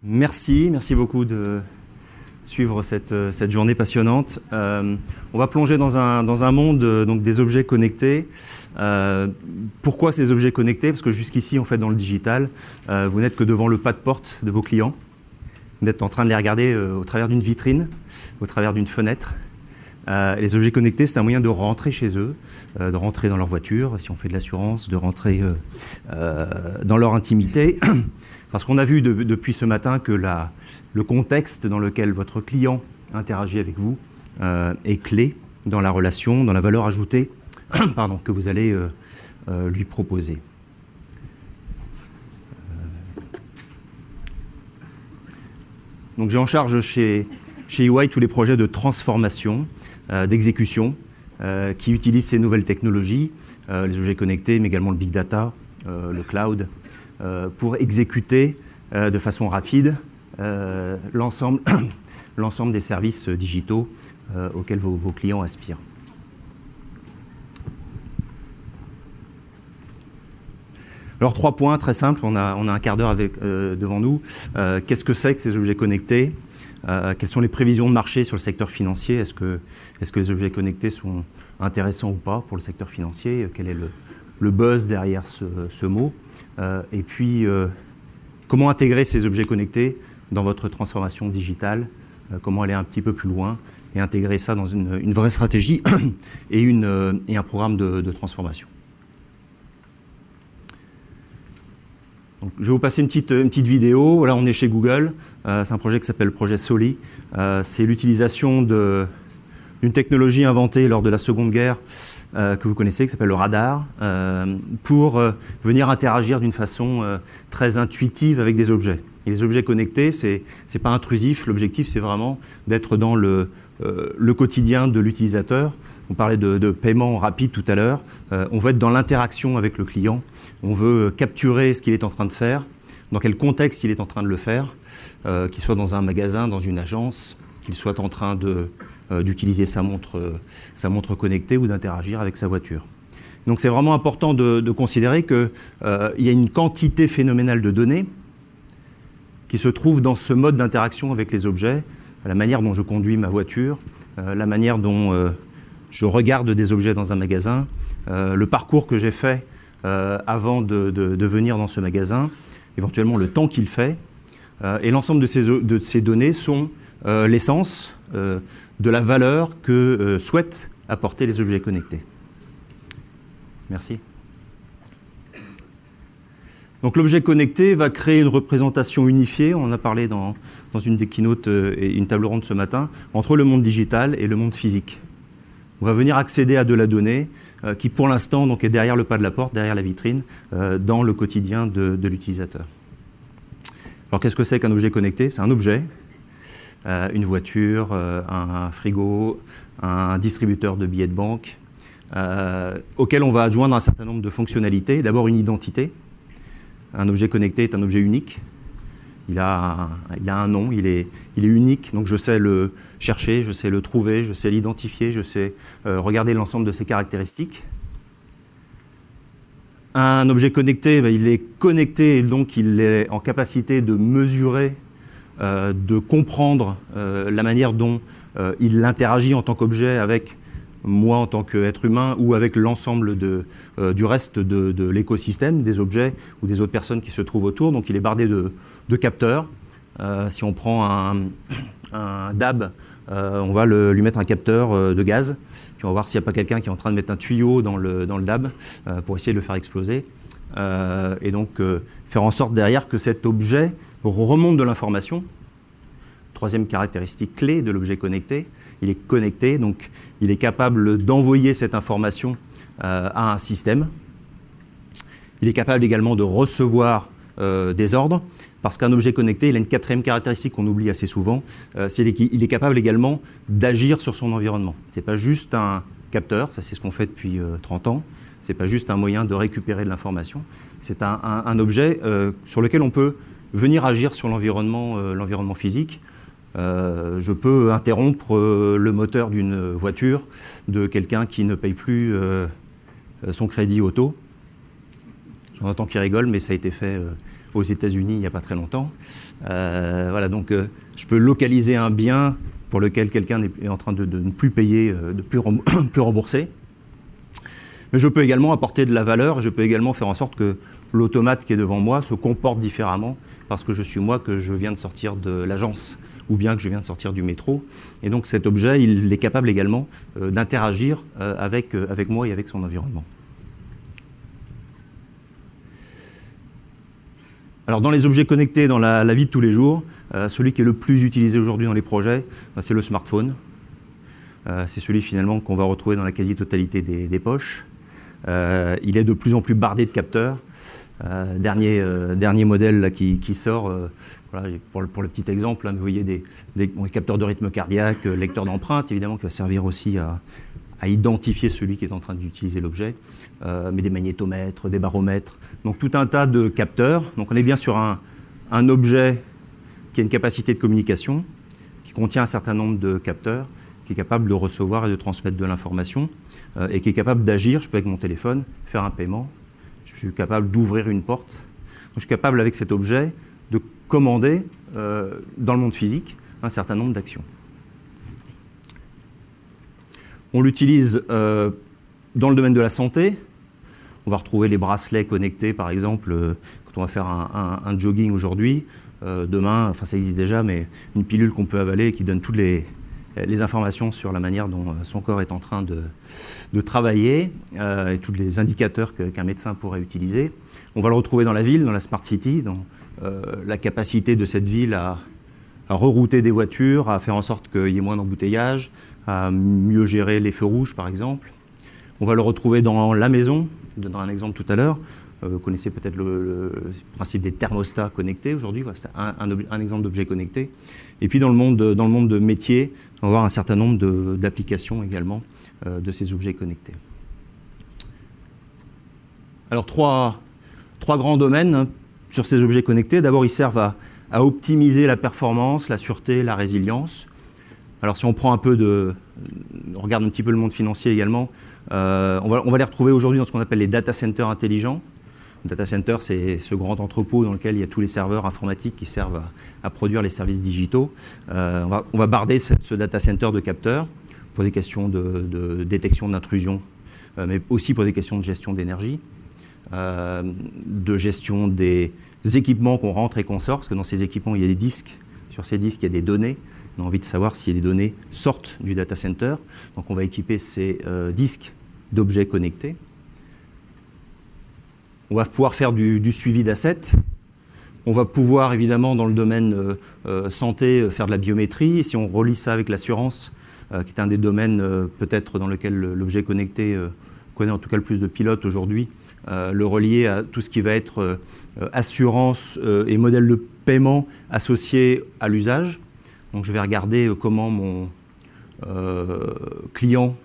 Merci beaucoup de suivre cette journée passionnante. On va plonger dans un monde donc des objets connectés. Pourquoi ces objets connectés? Parce que jusqu'ici, en fait, dans le digital, vous n'êtes que devant le pas de porte de vos clients. Vous êtes en train de les regarder au travers d'une vitrine, au travers d'une fenêtre. Les objets connectés, c'est un moyen de rentrer chez eux, de rentrer dans leur voiture, si on fait de l'assurance, de rentrer dans leur intimité. Parce qu'on a vu depuis ce matin que le contexte dans lequel votre client interagit avec vous est clé dans la relation, dans la valeur ajoutée que vous allez lui proposer. Donc j'ai en charge chez EY tous les projets de transformation, d'exécution, qui utilisent ces nouvelles technologies, les objets connectés, mais également le big data, le cloud, pour exécuter de façon rapide l'ensemble des services digitaux auxquels vos clients aspirent. Alors 3 points très simples, on a un quart d'heure devant nous. Qu'est-ce que c'est que ces objets connectés? Quelles sont les prévisions de marché sur le secteur financier? Est-ce que les objets connectés sont intéressants ou pas pour le secteur financier? Quel est le buzz derrière ce mot? Et puis, comment intégrer ces objets connectés dans votre transformation digitale? Comment aller un petit peu plus loin et intégrer ça dans une vraie stratégie et un programme de transformation. Donc, je vais vous passer une petite vidéo. Là, on est chez Google. C'est un projet qui s'appelle le projet Soli. C'est l'utilisation d'une technologie inventée lors de la Seconde Guerre que vous connaissez, qui s'appelle le radar, pour venir interagir d'une façon très intuitive avec des objets. Et les objets connectés, c'est pas intrusif. L'objectif, c'est vraiment d'être dans le quotidien de l'utilisateur. On parlait de paiement rapide tout à l'heure. On veut être dans l'interaction avec le client. On veut capturer ce qu'il est en train de faire, dans quel contexte il est en train de le faire, qu'il soit dans un magasin, dans une agence, qu'il soit en train d'utiliser sa montre connectée ou d'interagir avec sa voiture. Donc c'est vraiment important de considérer qu'il y a une quantité phénoménale de données qui se trouve dans ce mode d'interaction avec les objets, la manière dont je conduis ma voiture, la manière dont je regarde des objets dans un magasin, le parcours que j'ai fait avant de venir dans ce magasin, éventuellement le temps qu'il fait. Et l'ensemble de ces données sont l'essence de la valeur que souhaitent apporter les objets connectés. Merci. Donc l'objet connecté va créer une représentation unifiée, on en a parlé dans une des keynotes et une table ronde ce matin, entre le monde digital et le monde physique. On va venir accéder à de la donnée qui pour l'instant donc, est derrière le pas de la porte, derrière la vitrine, dans le quotidien de l'utilisateur. Alors qu'est-ce que c'est qu'un objet connecté? C'est un objet, une voiture, un frigo, un distributeur de billets de banque, auquel on va adjoindre un certain nombre de fonctionnalités. D'abord une identité. Un objet connecté est un objet unique. Il a un nom, il est unique, donc je sais le chercher, je sais le trouver, je sais l'identifier, je sais regarder l'ensemble de ses caractéristiques. Un objet connecté, il est connecté et donc il est en capacité de mesurer, de comprendre la manière dont il interagit en tant qu'objet avec moi en tant qu'être humain ou avec l'ensemble du reste de l'écosystème, des objets ou des autres personnes qui se trouvent autour. Donc il est bardé de capteurs. Si on prend un DAB, on va lui mettre un capteur de gaz, puis on va voir s'il n'y a pas quelqu'un qui est en train de mettre un tuyau dans le DAB pour essayer de le faire exploser. Et donc faire en sorte derrière que cet objet remonte de l'information. Troisième caractéristique clé de l'objet connecté, il est connecté, donc il est capable d'envoyer cette information à un système. Il est capable également de recevoir des ordres, parce qu'un objet connecté, il a une quatrième caractéristique qu'on oublie assez souvent, c'est qu'il est capable également d'agir sur son environnement. Ce n'est pas juste un capteur, ça c'est ce qu'on fait depuis 30 ans, ce n'est pas juste un moyen de récupérer de l'information, c'est un objet sur lequel on peut venir agir sur l'environnement physique. Je peux interrompre le moteur d'une voiture de quelqu'un qui ne paye plus son crédit auto. J'en entends qui rigolent, mais ça a été fait aux États-Unis il n'y a pas très longtemps. Voilà, donc je peux localiser un bien pour lequel quelqu'un est en train de ne plus payer, de plus rembourser. Mais je peux également apporter de la valeur et je peux également faire en sorte que l'automate qui est devant moi se comporte différemment parce que je suis moi, que je viens de sortir de l'agence ou bien que je viens de sortir du métro. Et donc cet objet, il est capable également d'interagir avec moi et avec son environnement. Alors dans les objets connectés dans la vie de tous les jours, celui qui est le plus utilisé aujourd'hui dans les projets, c'est le smartphone. C'est celui finalement qu'on va retrouver dans la quasi-totalité des poches. Il est de plus en plus bardé de capteurs. Dernier modèle là, qui sort, voilà, pour le petit exemple, là, vous voyez des capteurs de rythme cardiaque, lecteurs d'empreintes, évidemment, qui va servir aussi à identifier celui qui est en train d'utiliser l'objet, mais des magnétomètres, des baromètres, donc tout un tas de capteurs. Donc on est bien sur un objet qui a une capacité de communication, qui contient un certain nombre de capteurs, qui est capable de recevoir et de transmettre de l'information, et qui est capable d'agir. Je peux avec mon téléphone faire un paiement. Je suis capable d'ouvrir une porte. Donc, je suis capable avec cet objet de commander dans le monde physique un certain nombre d'actions. On l'utilise dans le domaine de la santé. On va retrouver les bracelets connectés, par exemple, quand on va faire un jogging aujourd'hui. Demain, enfin ça existe déjà, mais une pilule qu'on peut avaler et qui donne toutes les informations sur la manière dont son corps est en train de travailler et tous les indicateurs qu'un médecin pourrait utiliser. On va le retrouver dans la ville, dans la Smart City, dans la capacité de cette ville à rerouter des voitures, à faire en sorte qu'il y ait moins d'embouteillage, à mieux gérer les feux rouges, par exemple. On va le retrouver dans la maison. Je donnerai un exemple tout à l'heure. Vous connaissez peut-être le principe des thermostats connectés aujourd'hui. Voilà, c'est un exemple d'objet connecté. Et puis dans le monde de métier, on va avoir un certain nombre d'applications également de ces objets connectés. Alors trois grands domaines sur ces objets connectés. D'abord, ils servent à optimiser la performance, la sûreté, la résilience. Alors si on prend on regarde un petit peu le monde financier également, on va les retrouver aujourd'hui dans ce qu'on appelle les data centers intelligents. Le data center, c'est ce grand entrepôt dans lequel il y a tous les serveurs informatiques qui servent à produire les services digitaux. On va barder ce data center de capteurs pour des questions de détection d'intrusion, mais aussi pour des questions de gestion d'énergie, de gestion des équipements qu'on rentre et qu'on sort, parce que dans ces équipements, il y a des disques. Sur ces disques, il y a des données. On a envie de savoir si les données sortent du data center. Donc on va équiper ces disques d'objets connectés. On va pouvoir faire du suivi d'assets. On va pouvoir, évidemment, dans le domaine santé, faire de la biométrie. Et si on relie ça avec l'assurance, qui est un des domaines peut-être dans lequel l'objet connecté connaît en tout cas le plus de pilotes aujourd'hui, le relier à tout ce qui va être assurance et modèle de paiement associé à l'usage. Donc je vais regarder comment mon client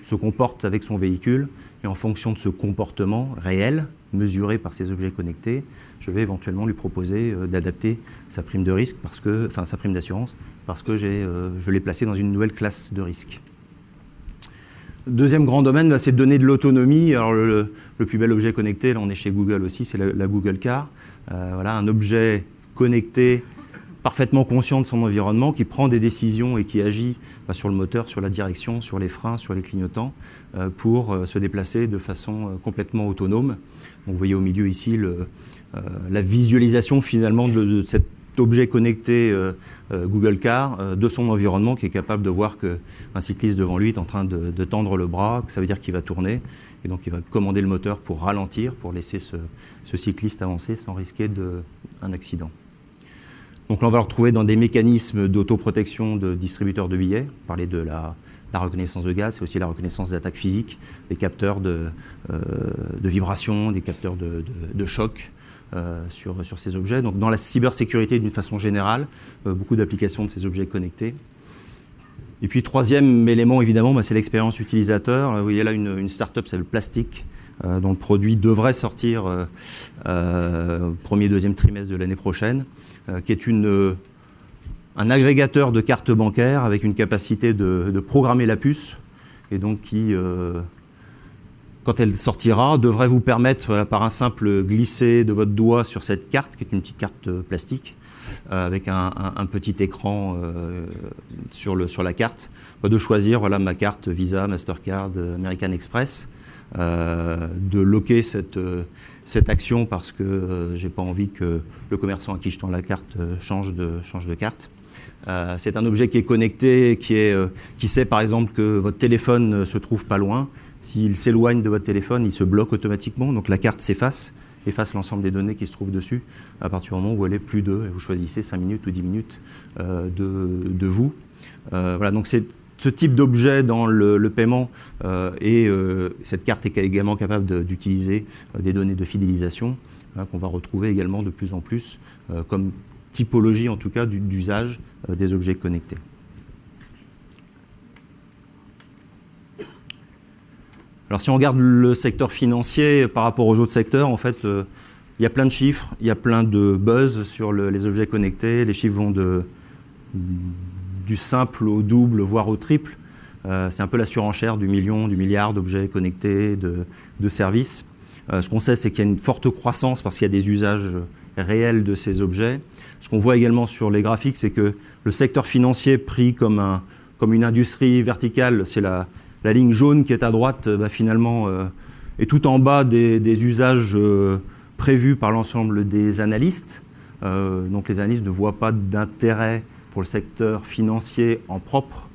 se comporte avec son véhicule. Et en fonction de ce comportement réel, mesuré par ces objets connectés, je vais éventuellement lui proposer d'adapter sa prime de risque, sa prime d'assurance, parce que je l'ai placé dans une nouvelle classe de risque. Deuxième grand domaine, c'est de donner de l'autonomie. Alors le plus bel objet connecté, là on est chez Google aussi, c'est la Google Car. Voilà, un objet connecté, parfaitement conscient de son environnement, qui prend des décisions et qui agit sur le moteur, sur la direction, sur les freins, sur les clignotants, pour se déplacer de façon complètement autonome. Donc vous voyez au milieu ici la visualisation finalement de cet objet connecté Google Car, de son environnement, qui est capable de voir qu'un cycliste devant lui est en train de tendre le bras, que ça veut dire qu'il va tourner, et donc il va commander le moteur pour ralentir, pour laisser ce cycliste avancer sans risquer un accident. Donc là, on va le retrouver dans des mécanismes d'autoprotection de distributeurs de billets. Parler de la reconnaissance de gaz, c'est aussi la reconnaissance d'attaques physiques, des capteurs de vibration, des capteurs de choc sur ces objets. Donc dans la cybersécurité d'une façon générale, beaucoup d'applications de ces objets connectés. Et puis troisième élément, évidemment, c'est l'expérience utilisateur. Vous voyez là une start-up qui s'appelle Plastic, dont le produit devrait sortir premier, deuxième trimestre de l'année prochaine, qui est un agrégateur de cartes bancaires avec une capacité de programmer la puce, et donc qui quand elle sortira, devrait vous permettre, par un simple glisser de votre doigt sur cette carte, qui est une petite carte plastique, avec un petit écran sur la carte, de choisir ma carte Visa, Mastercard, American Express, de loquer cette action parce que j'ai pas envie que le commerçant à qui je tends la carte change de carte. C'est un objet qui est connecté, qui sait par exemple que votre téléphone se trouve pas loin. S'il s'éloigne de votre téléphone, il se bloque automatiquement, donc la carte efface l'ensemble des données qui se trouvent dessus à partir du moment où elle est plus de, vous choisissez 5 minutes ou 10 minutes de vous. Voilà, donc c'est ce type d'objet dans le paiement et cette carte est également capable d'utiliser des données de fidélisation qu'on va retrouver également de plus en plus comme typologie en tout cas d'usage des objets connectés. Alors si on regarde le secteur financier par rapport aux autres secteurs, en fait, il y a plein de chiffres, il y a plein de buzz sur les objets connectés. Les chiffres vont du simple au double, voire au triple. C'est un peu la surenchère du million, du milliard d'objets connectés, de services. Ce qu'on sait, c'est qu'il y a une forte croissance parce qu'il y a des usages réels de ces objets. Ce qu'on voit également sur les graphiques, c'est que le secteur financier pris comme une industrie verticale, c'est la ligne jaune qui est à droite, finalement, est tout en bas des usages prévus par l'ensemble des analystes. Donc les analystes ne voient pas d'intérêt pour le secteur financier en propre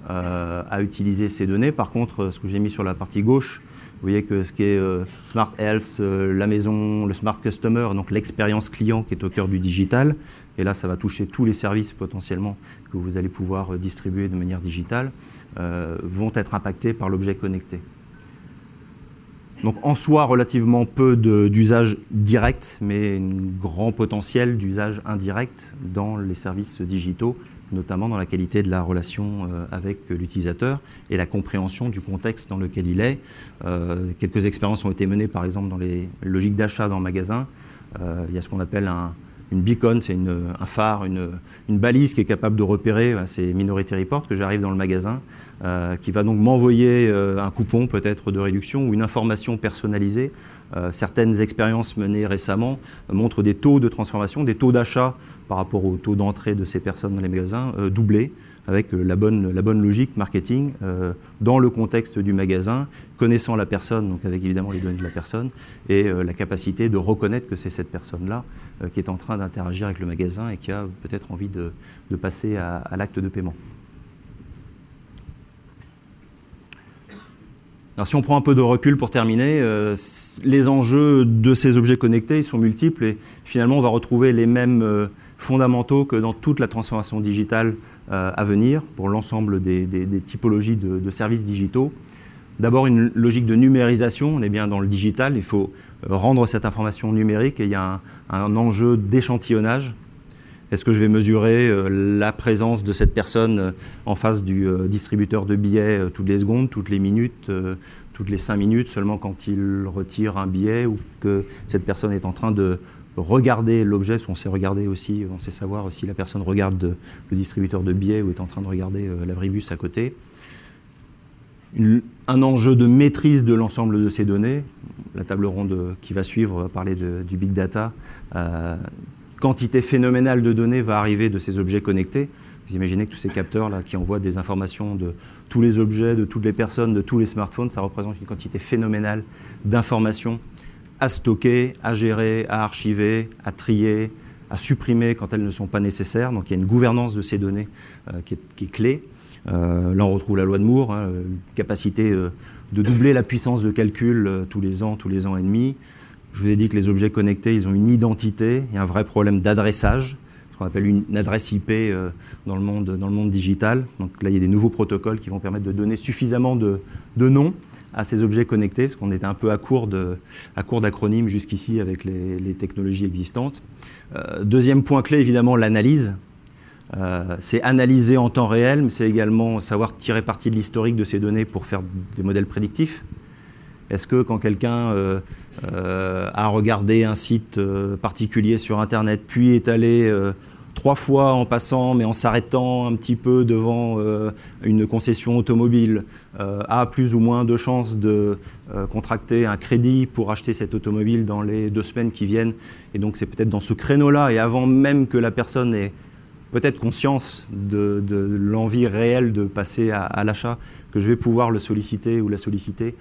à utiliser ces données. Par contre, ce que j'ai mis sur la partie gauche, vous voyez que ce qui est Smart Health, la maison, le Smart Customer, donc l'expérience client qui est au cœur du digital, et là ça va toucher tous les services potentiellement que vous allez pouvoir distribuer de manière digitale, vont être impactés par l'objet connecté. Donc en soi, relativement peu d'usage direct, mais un grand potentiel d'usage indirect dans les services digitaux, notamment dans la qualité de la relation avec l'utilisateur et la compréhension du contexte dans lequel il est. Quelques expériences ont été menées, par exemple, dans les logiques d'achat dans le magasin. Il y a ce qu'on appelle une beacon, c'est un phare, une balise qui est capable de repérer ces Minority Reports que j'arrive dans le magasin, qui va donc m'envoyer un coupon peut-être de réduction ou une information personnalisée. Certaines expériences menées récemment montrent des taux de transformation, des taux d'achat par rapport au taux d'entrée de ces personnes dans les magasins doublés, avec la bonne logique marketing dans le contexte du magasin, connaissant la personne, donc avec évidemment les données de la personne, et la capacité de reconnaître que c'est cette personne-là qui est en train d'interagir avec le magasin et qui a peut-être envie de passer à l'acte de paiement. Alors si on prend un peu de recul pour terminer, les enjeux de ces objets connectés ils sont multiples et finalement on va retrouver les mêmes fondamentaux que dans toute la transformation digitale à venir pour l'ensemble des typologies de services digitaux. D'abord une logique de numérisation, on est bien dans le digital, il faut rendre cette information numérique et il y a un enjeu d'échantillonnage. Est-ce que je vais mesurer la présence de cette personne en face du distributeur de billets toutes les secondes, toutes les minutes, toutes les 5 minutes, seulement quand il retire un billet ou que cette personne est en train de regarder l'objet, parce qu'on sait regarder aussi, on sait savoir si la personne regarde le distributeur de billets ou est en train de regarder l'abribus à côté. Un enjeu de maîtrise de l'ensemble de ces données. La table ronde qui va suivre va parler du big data. Quantité phénoménale de données va arriver de ces objets connectés. Vous imaginez que tous ces capteurs là, qui envoient des informations de tous les objets, de toutes les personnes, de tous les smartphones, ça représente une quantité phénoménale d'informations à stocker, à gérer, à archiver, à trier, à supprimer quand elles ne sont pas nécessaires. Donc il y a une gouvernance de ces données qui est clé. Là on retrouve la loi de Moore, capacité de doubler la puissance de calcul tous les ans et demi. Je vous ai dit que les objets connectés, ils ont une identité, il y a un vrai problème d'adressage, ce qu'on appelle une adresse IP dans le monde digital. Donc là, il y a des nouveaux protocoles qui vont permettre de donner suffisamment de noms à ces objets connectés, parce qu'on était un peu à court d'acronymes jusqu'ici avec les technologies existantes. Deuxième point clé, évidemment, l'analyse. C'est analyser en temps réel, mais c'est également savoir tirer parti de l'historique de ces données pour faire des modèles prédictifs. Est-ce que quand quelqu'un a regardé un site particulier sur Internet, puis est allé 3 fois en passant, mais en s'arrêtant un petit peu devant une concession automobile, a plus ou moins de chances de contracter un crédit pour acheter cette automobile dans les 2 semaines qui viennent. Et donc c'est peut-être dans ce créneau-là, et avant même que la personne ait peut-être conscience de l'envie réelle de passer à l'achat, que je vais pouvoir le solliciter ou la solliciter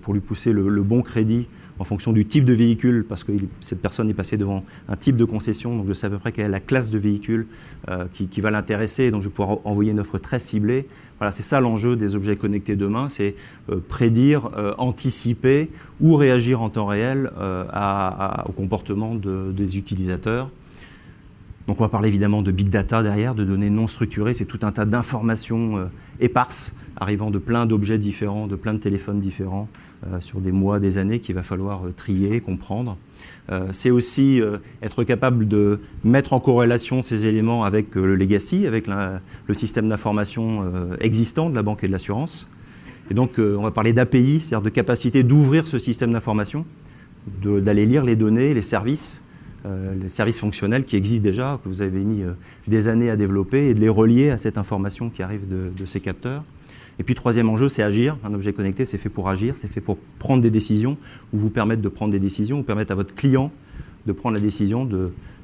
pour lui pousser le bon crédit en fonction du type de véhicule, parce que cette personne est passée devant un type de concession, donc je sais à peu près quelle est la classe de véhicule qui va l'intéresser, donc je vais pouvoir envoyer une offre très ciblée. Voilà, c'est ça l'enjeu des objets connectés demain, c'est prédire, anticiper ou réagir en temps réel au comportement des utilisateurs. Donc on va parler évidemment de big data derrière, de données non structurées, c'est tout un tas d'informations éparses, arrivant de plein d'objets différents, de plein de téléphones différents, sur des mois, des années qu'il va falloir trier, comprendre. C'est aussi être capable de mettre en corrélation ces éléments avec le legacy, avec le système d'information existant de la banque et de l'assurance. Et donc on va parler d'API, c'est-à-dire de capacité d'ouvrir ce système d'information, d'aller lire les données, les services fonctionnels qui existent déjà, que vous avez mis des années à développer, et de les relier à cette information qui arrive de ces capteurs. Et puis, troisième enjeu, c'est agir. Un objet connecté, c'est fait pour agir, c'est fait pour prendre des décisions, ou vous permettre de prendre des décisions, ou permettre à votre client de prendre la décision,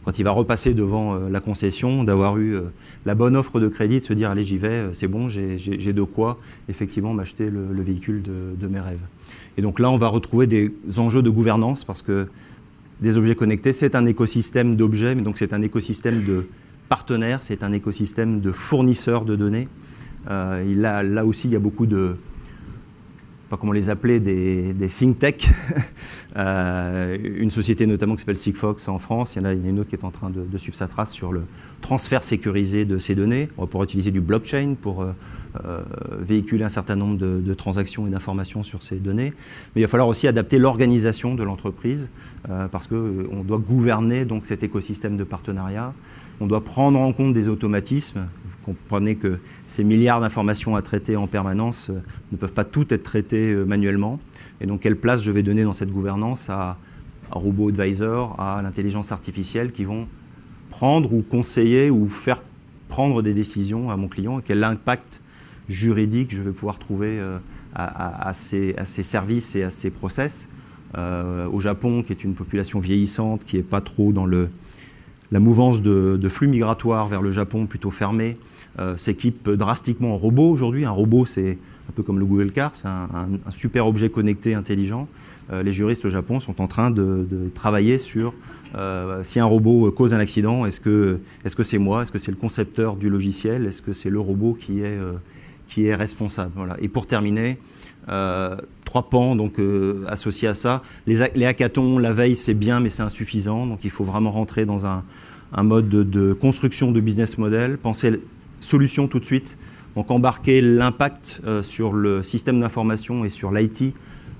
quand il va repasser devant la concession, d'avoir eu la bonne offre de crédit, de se dire « allez, j'y vais, c'est bon, j'ai de quoi effectivement m'acheter le véhicule de mes rêves ». Et donc là, on va retrouver des enjeux de gouvernance, parce que des objets connectés, c'est un écosystème d'objets, mais donc c'est un écosystème de partenaires, c'est un écosystème de fournisseurs de données. Là aussi, il y a beaucoup de, pas comment les appeler, des think tech. Une société notamment qui s'appelle Sigfox en France, il y en a une autre qui est en train de suivre sa trace sur le transfert sécurisé de ces données. On va pouvoir utiliser du blockchain pour véhiculer un certain nombre de transactions et d'informations sur ces données. Mais il va falloir aussi adapter l'organisation de l'entreprise parce qu'on doit gouverner donc, cet écosystème de partenariat. On doit prendre en compte des automatismes. Vous comprenez que ces milliards d'informations à traiter en permanence ne peuvent pas toutes être traitées manuellement. Et donc, quelle place je vais donner dans cette gouvernance à robot advisor, à l'intelligence artificielle qui vont prendre ou conseiller ou faire prendre des décisions à mon client et quel impact juridique je vais pouvoir trouver à ces services et à ces process. Au Japon, qui est une population vieillissante, qui n'est pas trop dans la mouvance de flux migratoires vers le Japon, plutôt fermé, s'équipe drastiquement en robot aujourd'hui. Un robot, c'est un peu comme le Google Car, c'est un super objet connecté intelligent. Les juristes au Japon sont en train de travailler sur si un robot cause un accident, est-ce que c'est moi, est-ce que c'est le concepteur du logiciel, est-ce que c'est le robot qui est responsable. Voilà. Et pour terminer, 3 pans donc, associés à ça. Les hackathons, la veille, c'est bien, mais c'est insuffisant. Donc il faut vraiment rentrer dans un mode de construction de business model, penser solution tout de suite. Donc embarquer l'impact sur le système d'information et sur l'IT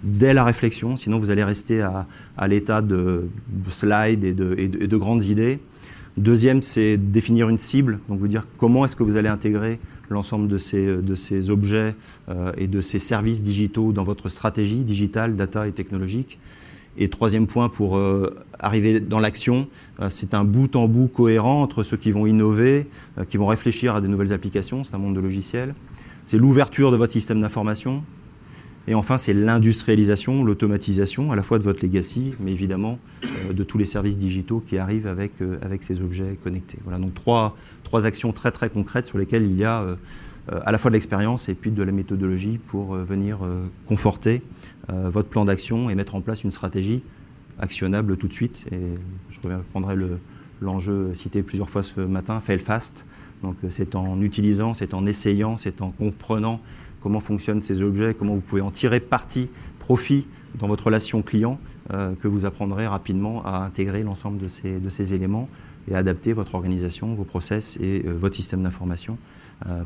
dès la réflexion, sinon vous allez rester à l'état de slides et de grandes idées. Deuxième, c'est définir une cible, donc vous dire comment est-ce que vous allez intégrer l'ensemble de ces objets et de ces services digitaux dans votre stratégie digitale, data et technologique. Et troisième point, pour arriver dans l'action, c'est un bout en bout cohérent entre ceux qui vont innover, qui vont réfléchir à de nouvelles applications, c'est un monde de logiciels. C'est l'ouverture de votre système d'information. Et enfin, c'est l'industrialisation, l'automatisation, à la fois de votre legacy, mais évidemment de tous les services digitaux qui arrivent avec ces objets connectés. Voilà, donc trois actions très très concrètes sur lesquelles il y a à la fois de l'expérience et puis de la méthodologie pour venir conforter votre plan d'action et mettre en place une stratégie actionnable tout de suite. Et je reprendrai l'enjeu cité plusieurs fois ce matin, fail fast. Donc c'est en utilisant, c'est en essayant, c'est en comprenant comment fonctionnent ces objets, comment vous pouvez en tirer profit dans votre relation client, que vous apprendrez rapidement à intégrer l'ensemble de ces éléments et à adapter votre organisation, vos process et votre système d'information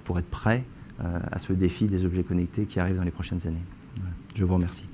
pour être prêt à ce défi des objets connectés qui arrive dans les prochaines années. Voilà. Je vous remercie.